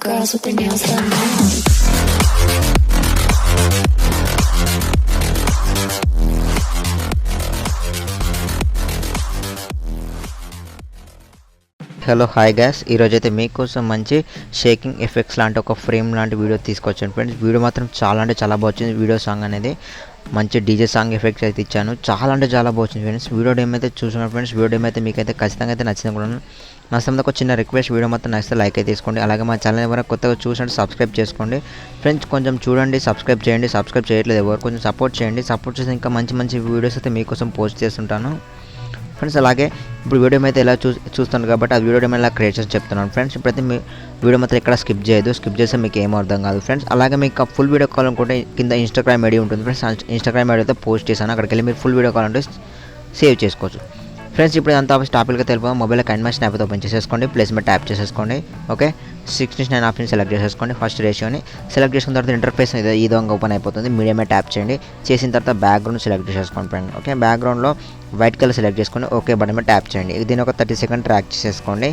girls with their nails done now. Hello hi gas, ఈరోజు అయితే మీకోసం మంచి షేకింగ్ ఎఫెక్ట్స్ లాంటి ఒక ఫ్రేమ్ లాంటి వీడియో తీసుకొచ్చాను ఫ్రెండ్స్. వీడియో మాత్రం చాలా అంటే చాలా బాగుంది. వీడియో సాంగ్ అనేది మంచి డీజే సాంగ్ ఎఫెక్ట్స్ అయితే ఇచ్చాను. చాలా అంటే చాలా బాగుంది ఫ్రెండ్స్. వీడియో ఏమైతే చూస్తున్నారు ఫ్రెండ్స్, వీడియో ఏమైతే మీకైతే ఖచ్చితంగా అయితే నచ్చింది కూడా. నా సమయంలో ఒక చిన్న రిక్వెస్ట్, వీడియో మొత్తం నచ్చితే లైక్ అయితే తీసుకోండి. అలాగే మా ఛానల్ ఎవరైనా కొత్తగా చూసినట్టు సబ్స్క్రైబ్ చేసుకోండి ఫ్రెండ్స్. కొంచెం చూడండి, సబ్స్క్రైబ్ చేయండి. సబ్స్క్రైబ్ చేయట్లేదు ఎవరు, కొంచెం సపోర్ట్ చేయండి. సపోర్ట్ చేసి ఇంకా మంచి మంచి వీడియోస్ అయితే మీకోసం పోస్ట్ చేస్తుంటాను ఫ్రెండ్స్. అలాగే ఇప్పుడు వీడియో అయితే ఎలా చూస్తాను కాబట్టి ఆ వీడియో ఎలా క్రియేట్ చేసి చెప్తున్నాను ఫ్రెండ్స్. ఇప్పుడైతే మీ వీడియో మాత్రం ఎక్కడ స్కిప్ చేయదు. స్కిప్ చేస్తే మీకు ఏమో అర్థం కాదు ఫ్రెండ్స్. అలాగే మీకు ఫుల్ వీడియో కావాలనుకుంటే కింద ఇన్స్టాగ్రామ్ ఐడి ఉంటుంది ఫ్రెండ్స్. ఇన్స్టాగ్రామ్ ఐడి అయితే పోస్ట్ చేశాను. అక్కడికి వెళ్ళి మీరు ఫుల్ వీడియో కావాలంటే సేవ్ చేసుకోవచ్చు ఫ్రెండ్స్. ఇప్పుడు అంతా టాపిక్గా తెలిపోతే మొబైల్లో కైన్మాస్టర్ యాప్ ఓపెన్ చేసేసుకోండి. ప్లేస్మెంట్ ట్యాప్ చేసేసుకోండి. ఓకే, 6:9 ఆప్షన్ సెలెక్ట్ చేసేసుకోండి. ఫస్ట్ రేషియోని సెలెక్ట్ చేసుకున్న తర్వాత ఇంటర్ఫేస్ ఈ విధంగా ఓపెన్ అయిపోతుంది. మీడియమే ట్యాప్ చేయండి. చేసిన తర్వాత బ్యాక్గ్రౌండ్ సెలెక్ట్ చేసేసుకోండి ఫ్రెండ్. ఓకే, బ్యాక్గ్రౌండ్లో వైట్ కలర్ సెలెక్ట్ చేసుకొని ఓకే బటన్ మీద ట్యాప్ చేయండి. దీని ఒక 30 సెకండ్ ట్రాక్ చేసేసుకోండి.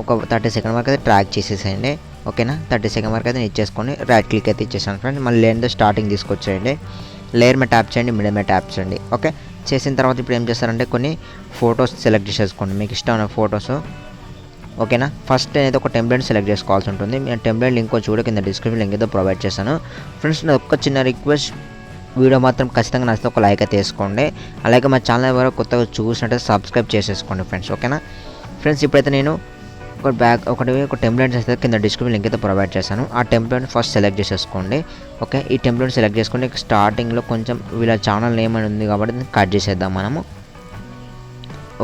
ఒక 30 సెకండ్ వరకు అయితే ట్రాక్ చేసేసేయండి. ఓకేనా, 30 సెకండ్ వరకు అయితే ఇచ్చేసుకొని రైట్ క్లిక్ అయితే ఇచ్చేసాను ఫ్రెండ్స్. మళ్ళీ లేని స్టార్టింగ్ తీసుకొచ్చేయండి. లేయర్ మీద ట్యాప్ చేయండి, మీడియం మీద ట్యాప్ చేయండి. ఓకే, చేసిన తర్వాత ఇప్పుడు ఏం చేస్తారంటే కొన్ని ఫొటోస్ సెలెక్ట్ చేసేసుకోండి, మీకు ఇష్టమైన ఫొటోస్. ఓకేనా, ఫస్ట్ అనేది ఒక టెంప్లెట్ సెలెక్ట్ చేసుకోవాల్సి ఉంటుంది. నేను టెంప్లెట్ లింక్ చూడ కింద డిస్క్రిప్షన్ లింక్ అయితే ప్రొవైడ్ చేశాను ఫ్రెండ్స్. నా ఒక్క చిన్న రిక్వెస్ట్, వీడియో మాత్రం ఖచ్చితంగా నచ్చితే ఒక లైక్ అయితే వేసుకోండి. అలాగే మా ఛానల్ ఎవరో కొత్తగా చూసినట్టు సబ్స్క్రైబ్ చేసేసుకోండి ఫ్రెండ్స్. ఓకేనా ఫ్రెండ్స్, ఇప్పుడైతే నేను ఒక టెంప్లెట్ అయితే కింద డిస్క్రిప్షన్ లింక్ అయితే ప్రొవైడ్ చేశాను. ఆ టెంప్లెట్ ఫస్ట్ సెలెక్ట్ చేసేసుకోండి. ఓకే, ఈ టెంప్లెట్ సెలెక్ట్ చేసుకొని స్టార్టింగ్లో కొంచెం వీళ్ళ ఛానల్ నేమ్ అని ఉంది కాబట్టి దీన్ని కట్ చేసేద్దాం మనము.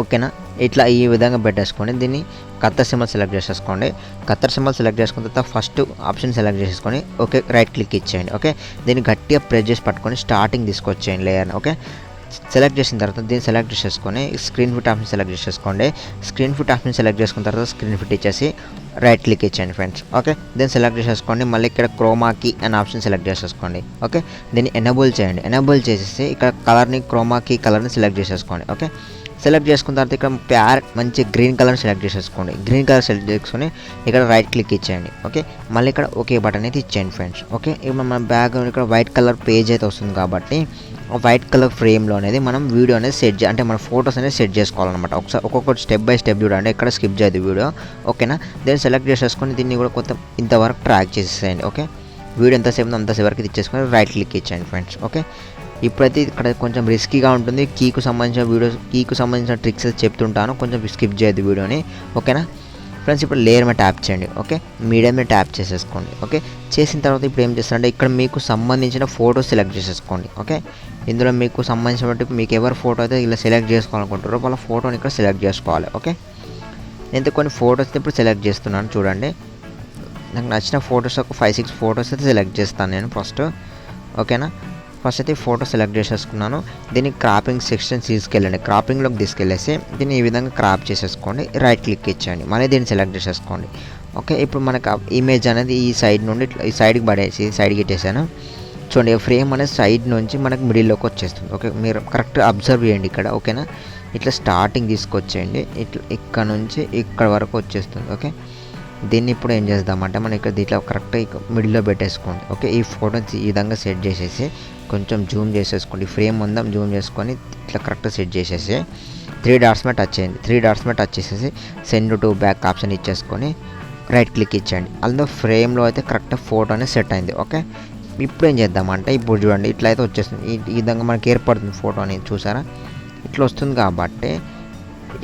ఓకేనా, ఇట్లా ఈ విధంగా పెట్టేసుకోండి. దీన్ని కత్తర్ సింబల్ సెలెక్ట్ చేసేసుకోండి. కత్తర్ సింబల్ సెలెక్ట్ చేసుకున్న తర్వాత ఫస్ట్ ఆప్షన్ సెలెక్ట్ చేసుకొని ఓకే రైట్ క్లిక్ ఇచ్చేయండి. ఓకే, దీన్ని గట్టిగా ప్రెస్ చేసి పట్టుకొని స్టార్టింగ్ తీసుకొచ్చేయండి లేయర్ని. ఓకే, సెలెక్ట్ చేసిన తర్వాత దీన్ని సెలెక్ట్ చేసేసుకొని స్క్రీన్ ఫిట్ ఆప్షన్ సెలెక్ట్ చేసేసుకోండి. స్క్రీన్ ఫిట్ ఆప్షన్ సెలెక్ట్ చేసుకున్న తర్వాత స్క్రీన్ ఫిట్ ఇచ్చేసి రైట్ క్లిక్ ఇచ్చేయండి ఫ్రెండ్స్. ఓకే, దీన్ని సెలెక్ట్ చేసేసుకోండి. మళ్ళీ ఇక్కడ క్రోమాకీ అనే ఆప్షన్ సెలెక్ట్ చేసేసుకోండి. ఓకే, దీన్ని ఎనేబుల్ చేయండి. ఎనేబుల్ చేసేసి ఇక్కడ కలర్ని క్రోమాకీ కలర్ని సెలెక్ట్ చేసేసుకోండి. ఓకే, సెలెక్ట్ చేసుకున్న తర్వాత ఇక్కడ ప్యారెట్ మంచి గ్రీన్ కలర్ సెలెక్ట్ చేసేసుకోండి. గ్రీన్ కలర్ సెలెక్ట్ చేసుకొని ఇక్కడ రైట్ క్లిక్ ఇచ్చేయండి. ఓకే, మళ్ళీ ఇక్కడ ఓకే బటన్ అయితే ఇచ్చేయండి ఫ్రెండ్స్. ఓకే, ఇప్పుడు మన బ్యాక్గ్రౌండ్ ఇక్కడ వైట్ కలర్ పేజ్ అయితే వస్తుంది కాబట్టి వైట్ కలర్ ఫ్రేమ్లో అనేది మనం వీడియో అనేది సెట్ అంటే మన ఫొటోస్ అనేది సెట్ చేసుకోవాలన్నమాట. ఒకసారి ఒక్కొక్కటి స్టెప్ బై స్టెప్ చూడండి, ఎక్కడ స్కిప్ చేయదు వీడియో. ఓకేనా, దీన్ని సెలెక్ట్ చేసేసుకొని దీన్ని కూడా కొత్త ఇంతవరకు ట్రాక్ చేసేసేయండి. ఓకే, వీడియో ఎంతసేపు అంతసేపు వరకు ఇచ్చేసుకొని రైట్ క్లిక్ ఇచ్చేయండి ఫ్రెండ్స్. ఓకే, ఇప్పుడైతే ఇక్కడ కొంచెం రిస్కీగా ఉంటుంది. కీకు సంబంధించిన ట్రిక్స్ చెప్తుంటాను, కొంచెం స్కిప్ చేయదు వీడియోని. ఓకేనా ఫ్రెండ్స్, ఇప్పుడు లేయర్ మీద ట్యాప్ చేయండి. ఓకే, మీడియం మీద ట్యాప్ చేసేసుకోండి. ఓకే, చేసిన తర్వాత ఇప్పుడు ఏం చేస్తారంటే ఇక్కడ మీకు సంబంధించిన ఫోటో సెలెక్ట్ చేసేసుకోండి. ఓకే, ఇందులో మీకు సంబంధించిన మీకు ఎవరి ఫోటో అయితే ఇలా సెలెక్ట్ చేసుకోవాలనుకుంటారో వాళ్ళ ఫోటోని ఇక్కడ సెలెక్ట్ చేసుకోవాలి. ఓకే, నేను కొన్ని ఫొటోస్ ఇప్పుడు సెలెక్ట్ చేస్తున్నాను చూడండి. నాకు నచ్చిన ఫొటోస్ ఒక 5-6 ఫొటోస్ అయితే సెలెక్ట్ చేస్తాను నేను ఫస్ట్. ఓకేనా, ఫస్ట్ అయితే ఫోటో సెలెక్ట్ చేసేసుకున్నాను. దీన్ని క్రాపింగ్ సెక్షన్ తీసుకెళ్ళండి. క్రాపింగ్లోకి తీసుకెళ్ళేసి దీన్ని ఈ విధంగా క్రాప్ చేసేసుకోండి. రైట్ క్లిక్ ఇచ్చేయండి. మళ్ళీ దీన్ని సెలెక్ట్ చేసేసుకోండి. ఓకే, ఇప్పుడు మనకు ఇమేజ్ అనేది ఈ సైడ్ నుండి ఈ సైడ్కి పడేసి సైడ్కి ఇట్టేసాను చూడండి. ఫ్రేమ్ అనేది సైడ్ నుంచి మనకు మిడిల్లోకి వచ్చేస్తుంది. ఓకే, మీరు కరెక్ట్ అబ్జర్వ్ చేయండి ఇక్కడ. ఓకేనా, ఇట్లా స్టార్టింగ్ తీసుకొచ్చేయండి. ఇట్లా ఇక్కడ నుంచి ఇక్కడ వరకు వచ్చేస్తుంది. ఓకే, దీన్ని ఇప్పుడు ఏం చేద్దామంటే మనం ఇక్కడ దీంట్లో కరెక్ట్గా మిడిల్లో పెట్టేసుకోండి. ఓకే, ఈ ఫోటో ఈ విధంగా సెట్ చేసేసి కొంచెం జూమ్ చేసేసుకోండి. ఫ్రేమ్ మొత్తం జూమ్ చేసుకొని ఇట్లా కరెక్ట్గా సెట్ చేసేసి 3 డాట్స్ మీద టచ్ చేయండి. 3 డాట్స్ మీద టచ్ చేసేసి సెండ్ టు బ్యాక్ ఆప్షన్ ఇచ్చేసుకొని రైట్ క్లిక్ ఇచ్చేయండి. అందులో ఫ్రేమ్లో అయితే కరెక్ట్గా ఫోటో అనేది సెట్ అయింది. ఓకే, ఇప్పుడు ఏం చేద్దామంటే ఇప్పుడు చూడండి ఇట్లా అయితే వచ్చేస్తుంది. ఈ విధంగా మనకి ఏర్పడుతుంది ఫోటో అనేది, చూసారా ఇట్లా వస్తుంది. కాబట్టి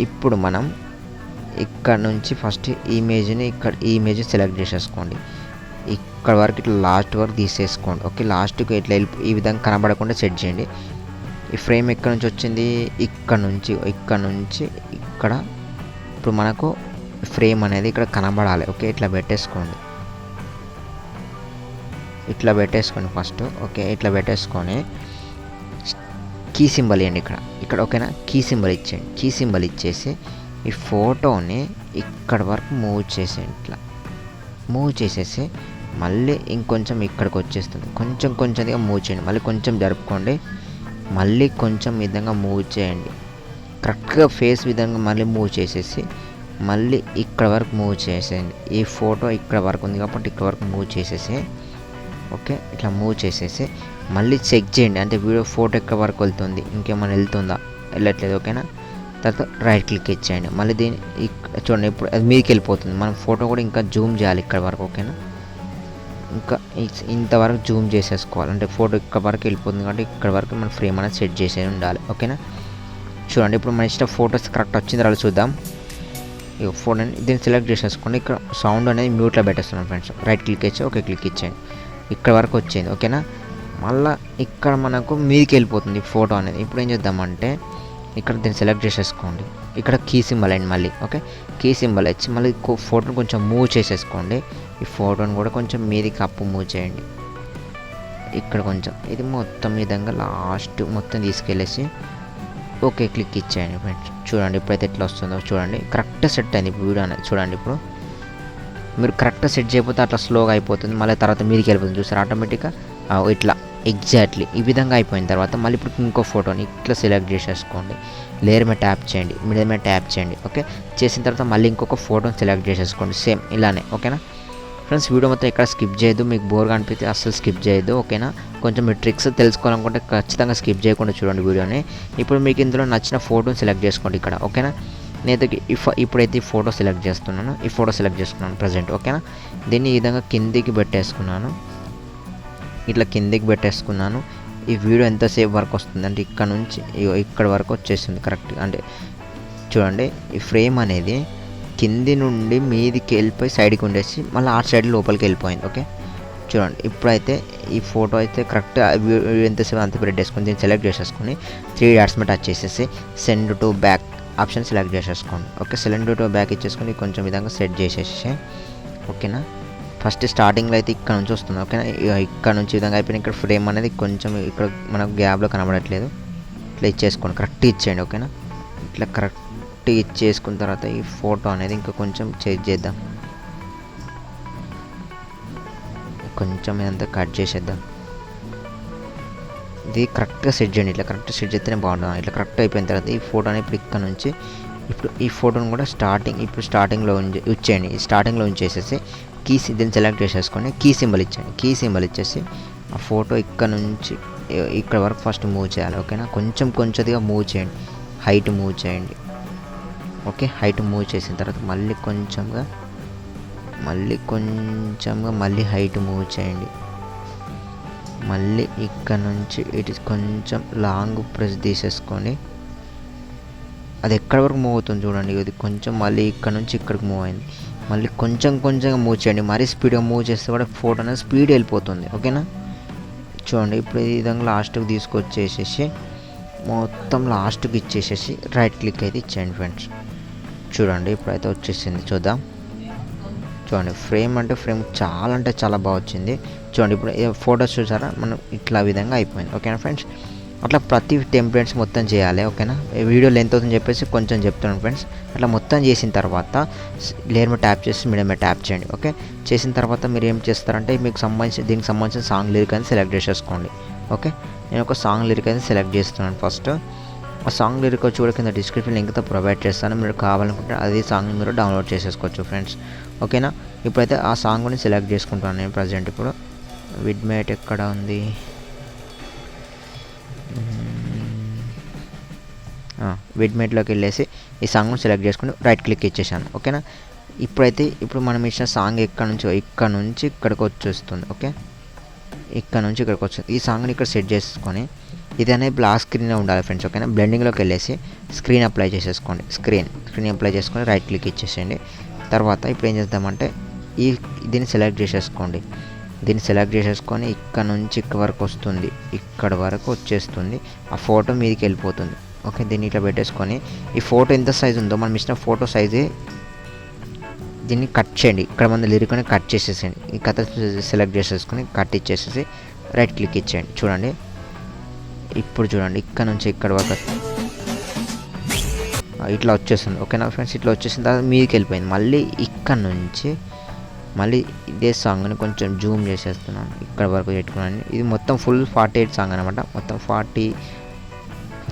ఇప్పుడు మనం ఇక్కడ నుంచి ఫస్ట్ ఇమేజ్ని ఈ ఇమేజ్ సెలెక్ట్ చేసేసుకోండి. ఇక్కడ వరకు ఇట్లా లాస్ట్ వరకు తీసేసుకోండి. ఓకే, లాస్ట్కి ఇట్లా ఈ విధంగా కనబడకుండా సెట్ చేయండి. ఈ ఫ్రేమ్ ఎక్కడ నుంచి వచ్చింది, ఇక్కడ నుంచి ఇక్కడ. ఇప్పుడు మనకు ఫ్రేమ్ అనేది ఇక్కడ కనబడాలి. ఓకే, ఇట్లా పెట్టేసుకోండి ఫస్ట్. ఓకే, ఇట్లా పెట్టేసుకొని కీ సింబల్ ఇవ్వండి ఇక్కడ. ఓకేనా, కీ సింబల్ ఇచ్చేయండి. కీ సింబల్ ఇచ్చేసి ఈ ఫోటోని ఇక్కడ వరకు మూవ్ చేసేయండి. ఇట్లా మూవ్ చేసేసి మళ్ళీ ఇంకొంచెం ఇక్కడికి వచ్చేస్తుంది. కొంచెంగా మూవ్ చేయండి. మళ్ళీ కొంచెం జరుపుకోండి. మళ్ళీ కొంచెం విధంగా మూవ్ చేయండి. కరెక్ట్గా ఫేస్ విధంగా మళ్ళీ మూవ్ చేసేసి మళ్ళీ ఇక్కడ వరకు మూవ్ చేసేయండి. ఈ ఫోటో ఇక్కడ వరకు ఉంది కాబట్టి ఇక్కడ వరకు మూవ్ చేసేసి ఓకే, ఇట్లా మూవ్ చేసేసి మళ్ళీ చెక్ చేయండి. అంటే వీడియో ఫోటో ఎక్కడ వరకు వెళ్తుంది, ఇంకేమైనా వెళ్తుందా, వెళ్ళట్లేదు. ఓకేనా, తర్వాత రైట్ క్లిక్ ఇచ్చేయండి. మళ్ళీ దీన్ని చూడండి, ఇప్పుడు అది మీదకి వెళ్ళిపోతుంది. మనం ఫోటో కూడా ఇంకా జూమ్ చేయాలి ఇక్కడ వరకు. ఓకేనా, ఇంకా ఇంతవరకు జూమ్ చేసేసుకోవాలి. అంటే ఫోటో ఇక్కడ వరకు వెళ్ళిపోతుంది కాబట్టి ఇక్కడ వరకు మన ఫ్రేమ్ అనేది సెట్ చేసే ఉండాలి. ఓకేనా, చూడండి ఇప్పుడు మన ఇష్టం ఫోటోస్ కరెక్ట్ వచ్చింది తర్వాత చూద్దాం. ఈ ఫోటోని దీన్ని సెలెక్ట్ చేసేసుకోండి. ఇక్కడ సౌండ్ అనేది మ్యూట్లో పెట్టేస్తున్నాను ఫ్రెండ్స్. రైట్ క్లిక్ ఇచ్చి ఓకే క్లిక్ ఇచ్చేయండి. ఇక్కడ వరకు వచ్చింది. ఓకేనా, మళ్ళీ ఇక్కడ మనకు మీదకి వెళ్ళిపోతుంది ఫోటో అనేది. ఇప్పుడు ఏం చేద్దామంటే ఇక్కడ దీన్ని సెలెక్ట్ చేసేసుకోండి. ఇక్కడ కీ సింబల్ అండి మళ్ళీ. ఓకే, కీ సింబల్ వచ్చి మళ్ళీ ఫోటోని కొంచెం మూవ్ చేసేసుకోండి. ఈ ఫోటోని కూడా కొంచెం మీదికి అప్పు మూవ్ చేయండి. ఇక్కడ కొంచెం ఇది మొత్తం విధంగా లాస్ట్ మొత్తం తీసుకెళ్ళేసి ఓకే క్లిక్ ఇచ్చేయండి ఫ్రెండ్స్. చూడండి ఇప్పుడైతే ఎట్లా వస్తుందో చూడండి. కరెక్ట్ సెట్ అయింది ఇప్పుడు వీడియో అనేది. చూడండి ఇప్పుడు మీరు కరెక్ట్గా సెట్ చేయకపోతే అట్లా స్లోగా అయిపోతుంది. మళ్ళీ తర్వాత మీదకి వెళ్ళిపోతుంది. చూసారు ఆటోమేటిక్గా ఇట్లా ఎగ్జాక్ట్లీ ఈ విధంగా అయిపోయిన తర్వాత మళ్ళీ ఇప్పుడు ఇంకో ఫోటోని ఇట్లా సెలెక్ట్ చేసేసుకోండి. లేయర్ మీద ట్యాప్ చేయండి, మిడిల్ మీద ట్యాప్ చేయండి. ఓకే, చేసిన తర్వాత మళ్ళీ ఇంకొక ఫోటోని సెలెక్ట్ చేసేసుకోండి సేమ్ ఇలానే. ఓకేనా ఫ్రెండ్స్, వీడియో మొత్తం ఎక్కడ స్కిప్ చేయొద్దు. మీకు బోర్గా అనిపిస్తే అస్సలు స్కిప్ చేయొద్దు. ఓకేనా, కొంచెం మీ ట్రిక్స్ తెలుసుకోవాలనుకుంటే ఖచ్చితంగా స్కిప్ చేయకుండా చూడండి వీడియోని. ఇప్పుడు మీకు ఇందులో నచ్చిన ఫోటోని సెలెక్ట్ చేసుకోండి ఇక్కడ. ఓకేనా, నేనైతే ఇప్పుడైతే ఈ ఫోటో సెలెక్ట్ చేస్తున్నాను. ఈ ఫోటో సెలెక్ట్ చేసుకున్నాను ప్రజెంట్. ఓకేనా, దీన్ని ఈ విధంగా కిందికి పెట్టేసుకున్నాను. ఇట్లా కిందికి పెట్టేసుకున్నాను. ఈ వీడియో ఎంతసేపు వరకు వస్తుంది అంటే ఇక్కడ నుంచి ఇక్కడ వరకు వచ్చేస్తుంది కరెక్ట్గా. అంటే చూడండి ఈ ఫ్రేమ్ అనేది కింది నుండి మీదికి వెళ్ళిపోయి సైడ్కి ఉండేసి మళ్ళీ ఆ సైడ్ లోపలికి వెళ్ళిపోయింది. ఓకే, చూడండి ఇప్పుడైతే ఈ ఫోటో అయితే కరెక్ట్ ఎంతసేపు అంత పెట్టేసుకొని దీన్ని సెలెక్ట్ చేసేసుకొని 3 డాట్స్ మీద టచ్ చేసేసి send to back option select చేసేసుకోండి. ఓకే, సెండ్ టు బ్యాక్ ఇచ్చేసుకొని కొంచెం విధంగా సెట్ చేసేసి ఓకేనా. ఫస్ట్ స్టార్టింగ్లో అయితే ఇక్కడ నుంచి వస్తుంది. ఓకేనా, ఇక్కడ నుంచి విధంగా అయిపోయిన ఇక్కడ ఫ్రేమ్ అనేది కొంచెం ఇక్కడ మనకు గ్యాప్లో కనబడట్లేదు. ఇట్లా ఇచ్చేసుకోండి, కరెక్ట్ ఇచ్చేయండి. ఓకేనా, ఇట్లా కరెక్ట్ ఇచ్చేసుకున్న తర్వాత ఈ ఫోటో అనేది ఇంకా కొంచెం చేంజ్ చేద్దాం. కొంచెం ఇదంతా కట్ చేసేద్దాం. ఇది కరెక్ట్గా సెట్ చేయండి. ఇట్లా కరెక్ట్ సెట్ చేస్తేనే బాగుంటుంది. ఇట్లా కరెక్ట్ అయిపోయిన తర్వాత ఈ ఫోటోని ఇప్పుడు ఇక్కడ నుంచి ఇప్పుడు ఈ ఫోటోని కూడా స్టార్టింగ్లో ఉంచేయండి. స్టార్టింగ్లో ఉంచేసేసి దీన్ని సెలెక్ట్ చేసేసుకొని కీ సింబల్ ఇచ్చేయండి. కీ సింబల్ ఇచ్చేసి ఆ ఫోటో ఇక్కడ నుంచి ఇక్కడ వరకు ఫస్ట్ మూవ్ చేయాలి. ఓకేనా, కొంచెంగా మూవ్ చేయండి, హైట్ మూవ్ చేయండి. ఓకే, హైట్ మూవ్ చేసిన తర్వాత మళ్ళీ కొంచెంగా మళ్ళీ హైట్ మూవ్ చేయండి. మళ్ళీ ఇక్కడ నుంచి ఇటు కొంచెం లాంగ్ ప్రెస్ తీసేసుకొని అది ఎక్కడి వరకు మూవ్ అవుతుంది చూడండి. ఇది కొంచెం మళ్ళీ ఇక్కడ నుంచి ఇక్కడికి మూవ్ అయింది. మళ్ళీ కొంచెంగా మూవ్ చేయండి. మరీ స్పీడ్గా మూవ్ చేస్తే కూడా ఫోటో అనేది స్పీడ్ వెళ్ళిపోతుంది. ఓకేనా, చూడండి ఇప్పుడు ఈ విధంగా లాస్ట్కి తీసుకొచ్చేసేసి మొత్తం లాస్ట్కి ఇచ్చేసేసి రైట్ క్లిక్ అయితే ఇచ్చేయండి ఫ్రెండ్స్. చూడండి ఇప్పుడైతే వచ్చేసింది. చూద్దాం. చూడండి ఫ్రేమ్ చాలా బాగా వచ్చింది. చూడండి ఇప్పుడు ఫొటోస్ చూసారా మనం ఇట్లా విధంగా అయిపోయింది. ఓకేనా ఫ్రెండ్స్, అట్లా ప్రతి టెంప్లెట్స్ మొత్తం చేయాలి. ఓకేనా, వీడియో లెంత్ అవుతుందని చెప్పేసి కొంచెం చెప్తున్నాను ఫ్రెండ్స్. అట్లా మొత్తం చేసిన తర్వాత లేయర్ మీద ట్యాప్ చేసి మీడియం మీద ట్యాప్ చేయండి. ఓకే, చేసిన తర్వాత మీరు ఏం చేస్తారంటే దీనికి సంబంధించిన సాంగ్ లిరిక్ అనేది సెలెక్ట్ చేసేసుకోండి. ఓకే, నేను ఒక సాంగ్ లిరిక్ అనేది సెలెక్ట్ చేస్తున్నాను. ఫస్ట్ ఆ సాంగ్ లిరిక్ వచ్చి కూడా కింద డిస్క్రిప్షన్ లింక్తో ప్రొవైడ్ చేస్తాను. మీరు కావాలనుకుంటే అదే సాంగ్ని మీరు డౌన్లోడ్ చేసేసుకోవచ్చు ఫ్రెండ్స్. ఓకేనా, ఇప్పుడైతే ఆ సాంగ్ని సెలెక్ట్ చేసుకుంటాను నేను ప్రజెంట్. ఇప్పుడు విడ్మేట్ ఎక్కడ ఉంది, విడ్మేట్లోకి వెళ్ళేసి ఈ సాంగ్ని సెలెక్ట్ చేసుకుని రైట్ క్లిక్ ఇచ్చేసాను. ఓకేనా, ఇప్పుడు మనం ఇచ్చిన సాంగ్ ఇక్కడ నుంచి ఇక్కడికి వచ్చేస్తుంది. ఓకే, ఇక్కడ నుంచి ఇక్కడికి వస్తుంది. ఈ సాంగ్ని ఇక్కడ సెట్ చేసుకొని ఇది అనేది బ్లాక్ స్క్రీన్లో ఉండాలి ఫ్రెండ్స్. ఓకేనా, బ్లెండింగ్లోకి వెళ్ళేసి స్క్రీన్ అప్లై చేసేసుకోండి. స్క్రీన్ అప్లై చేసుకొని రైట్ క్లిక్ ఇచ్చేసేయండి. తర్వాత ఇప్పుడు ఏం చేద్దామంటే దీన్ని సెలెక్ట్ చేసేసుకోండి. దీన్ని సెలెక్ట్ చేసేసుకొని ఇక్కడ నుంచి ఇక్కడ వరకు వస్తుంది, ఇక్కడ వరకు వచ్చేస్తుంది. ఆ ఫోటో మీదకి వెళ్ళిపోతుంది. ఓకే, దీన్ని ఇట్లా పెట్టేసుకొని ఈ ఫోటో ఎంత సైజు ఉందో మనం ఇచ్చిన ఫోటో సైజే దీన్ని కట్ చేయండి. ఇక్కడ మన లిరిక్ అని కట్ చేసేసేయండి. ఈ కథ సెలెక్ట్ చేసేసుకొని కట్ ఇచ్చేసేసి రైట్ క్లిక్ ఇచ్చేయండి. చూడండి ఇప్పుడు చూడండి ఇక్కడ నుంచి ఇక్కడ వరకు ఇట్లా వచ్చేస్తుంది. ఓకేనా ఫ్రెండ్స్, ఇట్లా వచ్చేసిన తర్వాత మీదకి వెళ్ళిపోయింది. మళ్ళీ ఇక్కడ నుంచి మళ్ళీ ఇదే సాంగ్ని కొంచెం జూమ్ చేసేస్తున్నాను. ఇక్కడ వరకు పెట్టుకున్నాను. ఇది మొత్తం ఫుల్ 48 సాంగ్ అనమాట. మొత్తం 40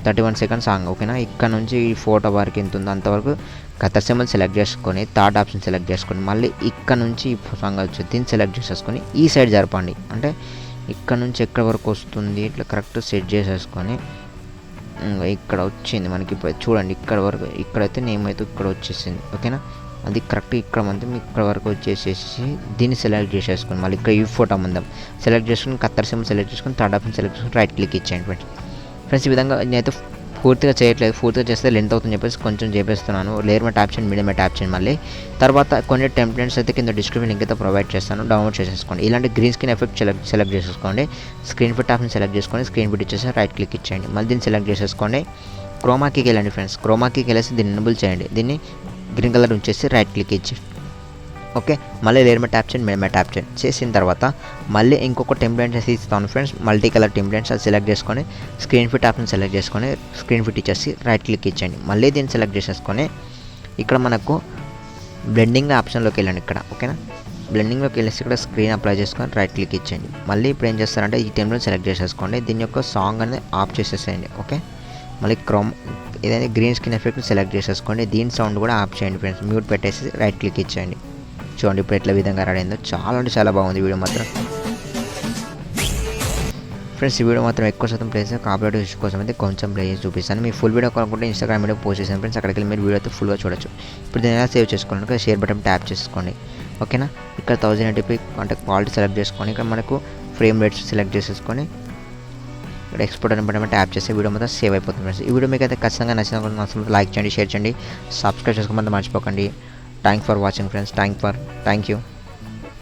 31 సెకండ్స్ సాంగ్ ఓకేనా. ఇక్కడ నుంచి ఈ ఫోటో వరకు ఎంత ఉందో అంతవరకు కత్తర్ సింబల్ సెలెక్ట్ చేసుకొని థర్డ్ ఆప్షన్ సెలెక్ట్ చేసుకొని మళ్ళీ ఇక్కడ నుంచి ఈ సాంగ్ వచ్చి దీన్ని సెలెక్ట్ చేసేసుకొని ఈ సైడ్ జరపండి. అంటే ఇక్కడ నుంచి ఎక్కడి వరకు వస్తుంది ఇట్లా కరెక్ట్ సెట్ చేసేసుకొని ఇక్కడ వచ్చింది మనకి ఇప్పుడు చూడండి. ఇక్కడ వరకు ఇక్కడైతే నేమ్ అయితే ఇక్కడ వచ్చేసింది ఓకేనా. అది కరెక్ట్ ఇక్కడ మంది ఇక్కడ వరకు వచ్చేసేసి దీన్ని సెలెక్ట్ చేసేసుకొని మళ్ళీ ఇక్కడ ఈ ఫోటో ముందాం సెలెక్ట్ చేసుకుని కత్తర్ సింబల్ సెలెక్ట్ చేసుకొని థర్డ్ ఆప్షన్ సెలెక్ట్ చేసుకొని రైట్ క్లిక్ ఇచ్చేయండి ఫ్రెండ్స్. ఈ విధంగా నేనైతే పూర్తిగా చేయట్లేదు, పూర్తిగా చేస్తే లెంత్ అవుతుందని చెప్పేసి కొంచెం చేపిస్తున్నాను. Layer matte option medium matte option మళ్ళీ తర్వాత కొన్ని టెంప్లెట్స్ అయితే కింద డిస్క్రిప్షన్ లింక్ అయితే ప్రొవైడ్ చేస్తాను, డౌన్లోడ్ చేసేసుకోండి. ఇలాంటి గ్రీన్ స్క్రీన్ ఎఫెక్ట్ సెలెక్ట్ చేసేసుకోండి. స్క్రీన్ ఫిట్ ఆప్షన్ సెలెక్ట్ చేసుకొని స్క్రీన్ ఫిట్ ఇచ్చేసి రైట్ క్లిక్ ఇచ్చేయండి. మళ్ళీ దీన్ని సెలెక్ట్ చేసేసుకోండి. క్రోమాకీకి వెళ్ళండి ఫ్రెండ్స్. క్రోమాకీకి వెళ్ళేసి దీన్ని ఎనేబుల్ చేయండి. దీన్ని గ్రీన్ కలర్ ఉంచేసి రైట్ క్లిక్ ఇచ్చి ఓకే. మళ్ళీ layer matte option medium matte option చేసిన తర్వాత మళ్ళీ ఇంకొక టెంప్లెట్ ఇస్తాను ఫ్రెండ్స్. మల్టీ కలర్ టెంప్లెట్స్ అది సెలెక్ట్ చేసుకొని స్క్రీన్ ఫిట్ ఆప్షన్ సెలెక్ట్ చేసుకొని స్క్రీన్ ఫిట్ ఇచ్చేసి రైట్ క్లిక్ ఇచ్చేయండి. మళ్ళీ దీన్ని సెలెక్ట్ చేసేసుకొని ఇక్కడ మనకు బ్లెండింగ్ ఆప్షన్లోకి వెళ్ళండి ఇక్కడ ఓకేనా. బ్లెండింగ్లోకి వెళ్ళేసి ఇక్కడ స్క్రీన్ అప్లై చేసుకొని రైట్ క్లిక్ ఇచ్చేయండి. మళ్ళీ ఇప్పుడు ఏం చేస్తారంటే ఈ టెంప్లెట్ సెలెక్ట్ చేసేసుకోండి. దీని యొక్క సాంగ్ అనేది ఆఫ్ చేసేసేయండి ఓకే. మళ్ళీ ఏదైనా గ్రీన్ స్క్రీన్ ఎఫెక్ట్ సెలెక్ట్ చేసేసుకోండి. దీని సౌండ్ కూడా ఆఫ్ చేయండి ఫ్రెండ్స్. మ్యూట్ పెట్టేసి రైట్ క్లిక్ ఇచ్చేయండి. చూడండి ఇప్పుడు ఎట్లా విధంగా రెడీ అయిందో చాలా అంటే చాలా బాగుంది వీడియో మాత్రం ఫ్రెండ్స్. ఈ వీడియో మాత్రం ఎక్కువ శాతం ప్లేస్ కాపీరైట్ ఇష్యూ కోసం అయితే కొంచెం ప్లే చేసి చూపిస్తాను. మీ ఫుల్ వీడియో కావాలనుకుంటే ఇన్స్టాగ్రామ్ వీడియో పోస్ట్ చేశాను ఫ్రెండ్స్. అక్కడికి మీరు వీడియో అయితే ఫుల్గా చూడొచ్చు. ఇప్పుడు దీన్ని ఎలా సేవ్ చేసుకోవాలంటే షేర్ బటన్ ట్యాప్ చేసుకోండి ఓకేనా. ఇక్కడ 1080p అంటే క్వాలిటీ సెలెక్ట్ చేసుకొని ఇక్కడ మనకు ఫ్రేమ్ రేట్స్ సెలెక్ట్ చేసేసుకొని ఇక్కడ ఎక్స్పోర్ట్ అని బటన్ ట్యాప్ చేస్తే వీడియో మొత్తం సేవ్ అయిపోతుంది ఫ్రెండ్స్. ఈ వీడియో మీకు అయితే ఖచ్చితంగా నచ్చిన లైక్ చేయండి, షేర్ చేయండి, సబ్స్క్రైబ్ చేసుకోమని మర్చిపోకండి. Thank for watching friends. Thank you.